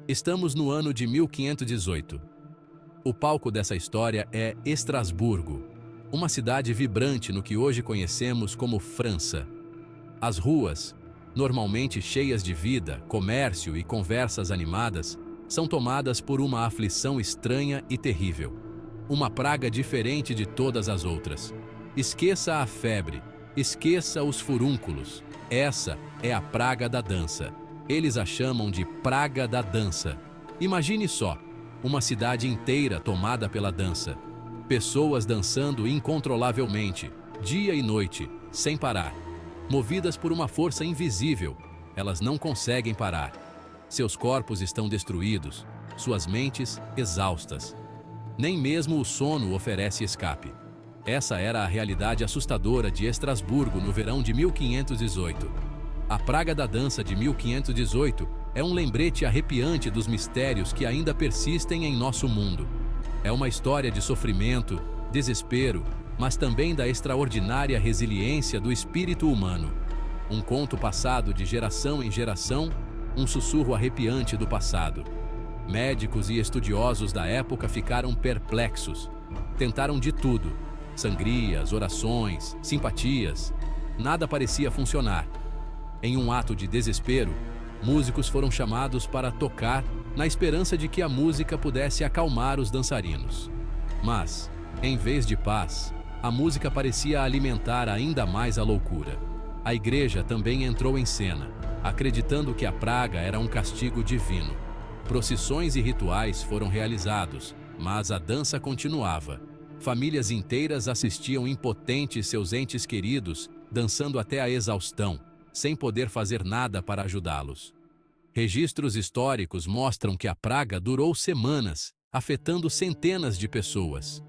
Estamos no ano de 1518. O palco dessa história é Estrasburgo, uma cidade vibrante no que hoje conhecemos como França. As ruas, normalmente cheias de vida, comércio e conversas animadas, são tomadas por uma aflição estranha e terrível. Uma praga diferente de todas as outras. Esqueça a febre, esqueça os furúnculos. Essa é a praga da dança. Eles a chamam de praga da dança. Imagine só, uma cidade inteira tomada pela dança. Pessoas dançando incontrolavelmente, dia e noite, sem parar. Movidas por uma força invisível, elas não conseguem parar. Seus corpos estão destruídos, suas mentes exaustas. Nem mesmo o sono oferece escape. Essa era a realidade assustadora de Estrasburgo no verão de 1518. A praga da dança de 1518 é um lembrete arrepiante dos mistérios que ainda persistem em nosso mundo. É uma história de sofrimento, desespero, mas também da extraordinária resiliência do espírito humano. Um conto passado de geração em geração, um sussurro arrepiante do passado. Médicos e estudiosos da época ficaram perplexos. Tentaram de tudo: sangrias, orações, simpatias. Nada parecia funcionar. Em um ato de desespero, músicos foram chamados para tocar na esperança de que a música pudesse acalmar os dançarinos. Mas, em vez de paz, a música parecia alimentar ainda mais a loucura. A igreja também entrou em cena, acreditando que a praga era um castigo divino. Procissões e rituais foram realizados, mas a dança continuava. Famílias inteiras assistiam impotentes seus entes queridos, dançando até a exaustão, sem poder fazer nada para ajudá-los. Registros históricos mostram que a praga durou semanas, afetando centenas de pessoas.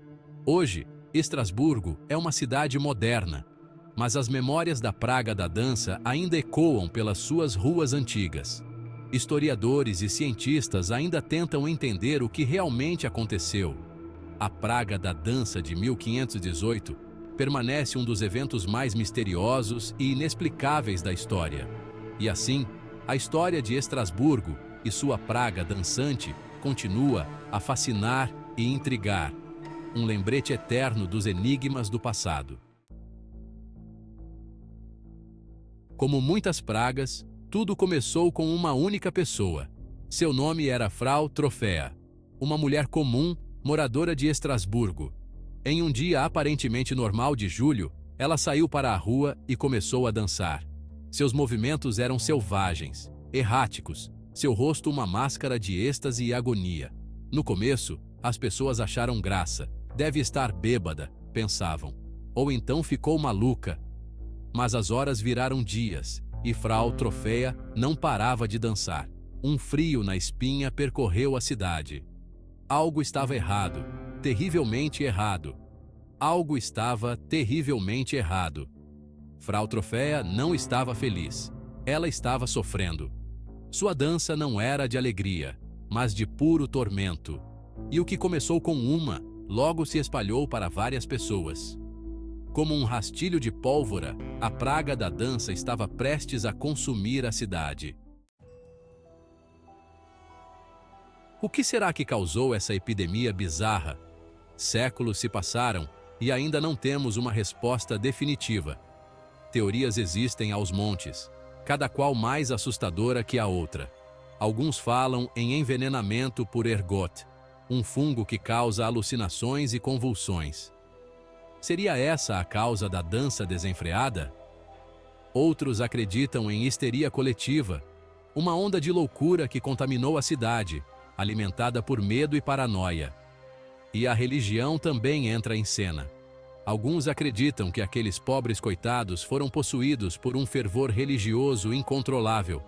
Hoje, Estrasburgo é uma cidade moderna, mas as memórias da praga da dança ainda ecoam pelas suas ruas antigas. Historiadores e cientistas ainda tentam entender o que realmente aconteceu. A praga da dança de 1518 permanece um dos eventos mais misteriosos e inexplicáveis da história. E assim, a história de Estrasburgo e sua praga dançante continua a fascinar e intrigar, um lembrete eterno dos enigmas do passado. Como muitas pragas, tudo começou com uma única pessoa. Seu nome era Frau Trofea, uma mulher comum, moradora de Estrasburgo. Em um dia aparentemente normal de julho, ela saiu para a rua e começou a dançar. Seus movimentos eram selvagens, erráticos, seu rosto uma máscara de êxtase e agonia. No começo, as pessoas acharam graça. Deve estar bêbada, pensavam. Ou então ficou maluca. Mas as horas viraram dias, e Frau Trofea não parava de dançar. Um frio na espinha percorreu a cidade. Algo estava errado, terrivelmente errado. Algo estava terrivelmente errado. Frau Trofea não estava feliz. Ela estava sofrendo. Sua dança não era de alegria, mas de puro tormento. E o que começou com uma, logo se espalhou para várias pessoas. Como um rastilho de pólvora, a praga da dança estava prestes a consumir a cidade. O que será que causou essa epidemia bizarra? Séculos se passaram e ainda não temos uma resposta definitiva. Teorias existem aos montes, cada qual mais assustadora que a outra. Alguns falam em envenenamento por ergot, um fungo que causa alucinações e convulsões. Seria essa a causa da dança desenfreada? Outros acreditam em histeria coletiva, uma onda de loucura que contaminou a cidade, alimentada por medo e paranoia. E a religião também entra em cena. Alguns acreditam que aqueles pobres coitados foram possuídos por um fervor religioso incontrolável,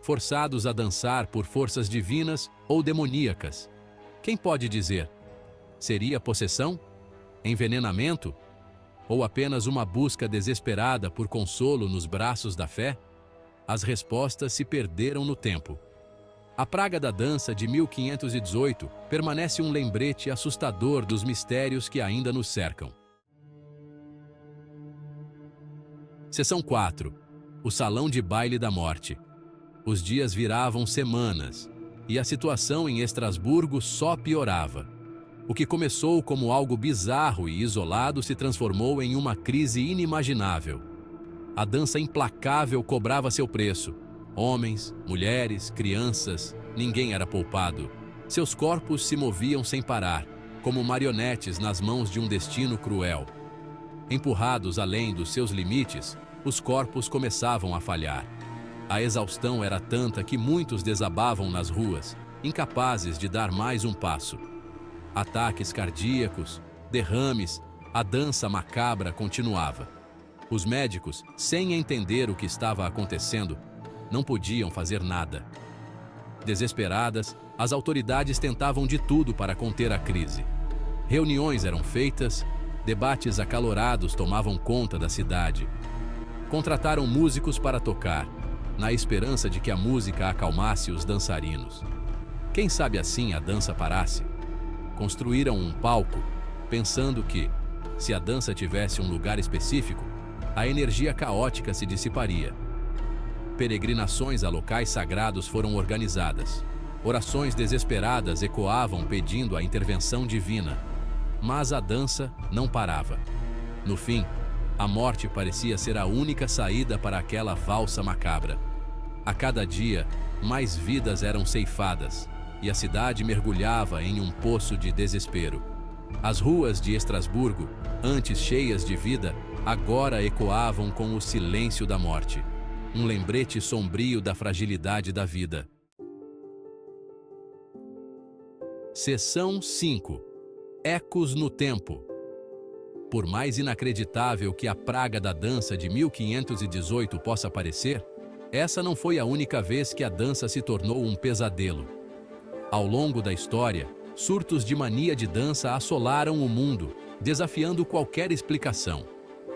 forçados a dançar por forças divinas ou demoníacas. Quem pode dizer? Seria possessão? Envenenamento? Ou apenas uma busca desesperada por consolo nos braços da fé? As respostas se perderam no tempo. A praga da dança de 1518 permanece um lembrete assustador dos mistérios que ainda nos cercam. Seção 4. O Salão de Baile da Morte. Os dias viravam semanas. e a situação em Estrasburgo só piorava. O que começou como algo bizarro e isolado se transformou em uma crise inimaginável. A dança implacável cobrava seu preço. Homens, mulheres, crianças, ninguém era poupado. Seus corpos se moviam sem parar, como marionetes nas mãos de um destino cruel. Empurrados além dos seus limites, os corpos começavam a falhar. A exaustão era tanta que muitos desabavam nas ruas, incapazes de dar mais um passo. Ataques cardíacos, derrames, a dança macabra continuava. Os médicos, sem entender o que estava acontecendo, não podiam fazer nada. Desesperadas, as autoridades tentavam de tudo para conter a crise. Reuniões eram feitas, debates acalorados tomavam conta da cidade. Contrataram músicos para tocar, na esperança de que a música acalmasse os dançarinos. Quem sabe assim a dança parasse? Construíram um palco, pensando que, se a dança tivesse um lugar específico, a energia caótica se dissiparia. Peregrinações a locais sagrados foram organizadas. Orações desesperadas ecoavam pedindo a intervenção divina. Mas a dança não parava. No fim, a morte parecia ser a única saída para aquela valsa macabra. A cada dia, mais vidas eram ceifadas, e a cidade mergulhava em um poço de desespero. As ruas de Estrasburgo, antes cheias de vida, agora ecoavam com o silêncio da morte. Um lembrete sombrio da fragilidade da vida. Seção 5. Ecos no tempo. Por mais inacreditável que a praga da dança de 1518 possa parecer, essa não foi a única vez que a dança se tornou um pesadelo. Ao longo da história, surtos de mania de dança assolaram o mundo, desafiando qualquer explicação.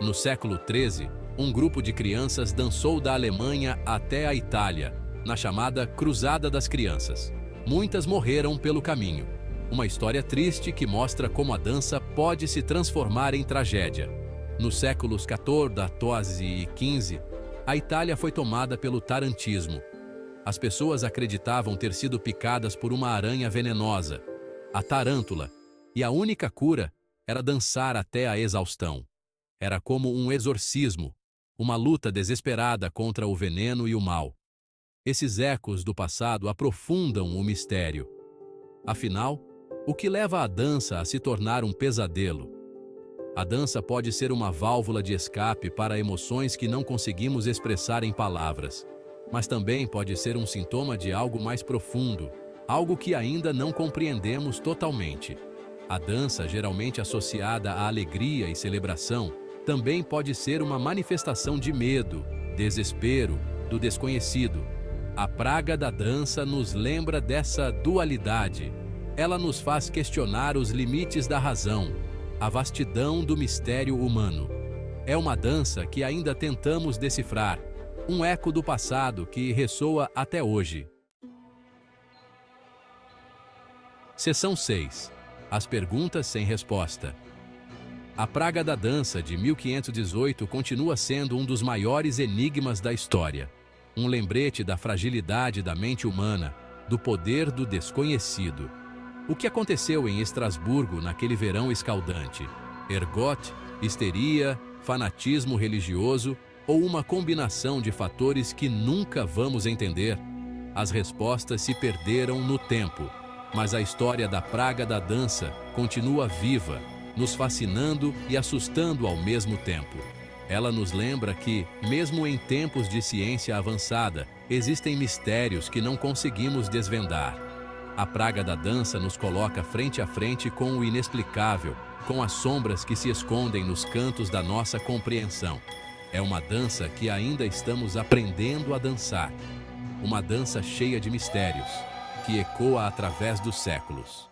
No século XIII, um grupo de crianças dançou da Alemanha até a Itália, na chamada Cruzada das Crianças. Muitas morreram pelo caminho. Uma história triste que mostra como a dança pode se transformar em tragédia. Nos séculos XIV e XV, a Itália foi tomada pelo tarantismo. As pessoas acreditavam ter sido picadas por uma aranha venenosa, a tarântula, e a única cura era dançar até a exaustão. Era como um exorcismo, uma luta desesperada contra o veneno e o mal. Esses ecos do passado aprofundam o mistério. Afinal, o que leva a dança a se tornar um pesadelo? A dança pode ser uma válvula de escape para emoções que não conseguimos expressar em palavras, mas também pode ser um sintoma de algo mais profundo, algo que ainda não compreendemos totalmente. A dança, geralmente associada à alegria e celebração, também pode ser uma manifestação de medo, desespero, do desconhecido. A praga da dança nos lembra dessa dualidade. Ela nos faz questionar os limites da razão, a vastidão do mistério humano. É uma dança que ainda tentamos decifrar, um eco do passado que ressoa até hoje. Seção 6. As perguntas sem resposta. A praga da dança de 1518 continua sendo um dos maiores enigmas da história. Um lembrete da fragilidade da mente humana, do poder do desconhecido. O que aconteceu em Estrasburgo naquele verão escaldante? Ergot, histeria, fanatismo religioso ou uma combinação de fatores que nunca vamos entender? As respostas se perderam no tempo, mas a história da praga da dança continua viva, nos fascinando e assustando ao mesmo tempo. Ela nos lembra que, mesmo em tempos de ciência avançada, existem mistérios que não conseguimos desvendar. A praga da dança nos coloca frente a frente com o inexplicável, com as sombras que se escondem nos cantos da nossa compreensão. É uma dança que ainda estamos aprendendo a dançar. Uma dança cheia de mistérios, que ecoa através dos séculos.